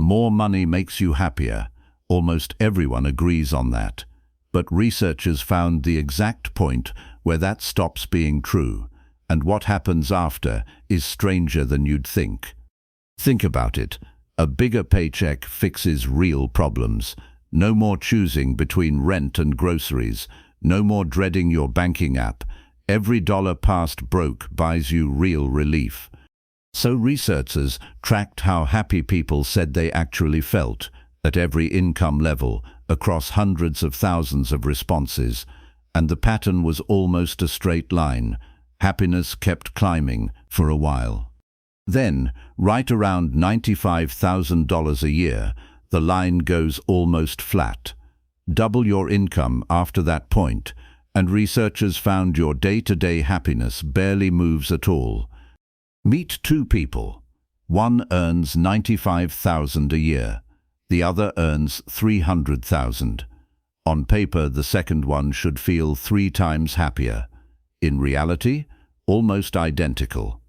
More money makes you happier. Almost everyone agrees on that. But researchers found the exact point where that stops being true, and what happens after is stranger than you'd think. Think about it. A bigger paycheck fixes real problems. No more choosing between rent and groceries. No more dreading your banking app. Every dollar past broke buys you real relief. So researchers tracked how happy people said they actually felt at every income level across hundreds of thousands of responses, and the pattern was almost a straight line. Happiness kept climbing for a while. Then, right around $95,000 a year, the line goes almost flat. Double your income after that point, and researchers found your day-to-day happiness barely moves at all. Meet two people. One earns $95,000 a year. The other earns $300,000. On paper, the second one should feel 3 times happier. In reality, almost identical.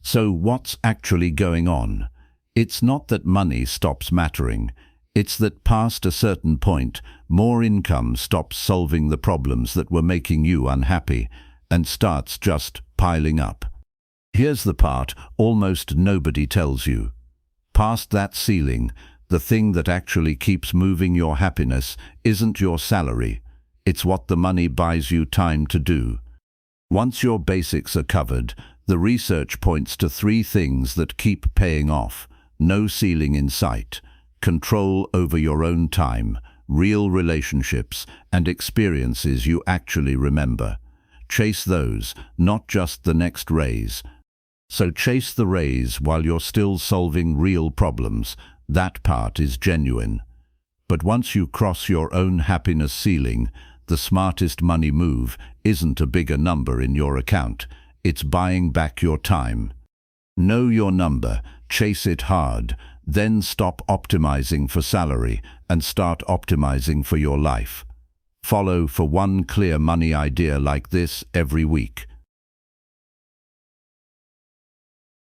So what's actually going on? It's not that money stops mattering. It's that past a certain point, more income stops solving the problems that were making you unhappy and starts just piling up. Here's the part almost nobody tells you. Past that ceiling, the thing that actually keeps moving your happiness isn't your salary. It's what the money buys you time to do. Once your basics are covered, the research points to 3 things that keep paying off. No ceiling in sight. Control over your own time, real relationships, and experiences you actually remember. Chase those, not just the next raise. So chase the raise while you're still solving real problems. That part is genuine. But once you cross your own happiness ceiling, the smartest money move isn't a bigger number in your account. It's buying back your time. Know your number, chase it hard, then stop optimizing for salary and start optimizing for your life. Follow for one clear money idea like this every week.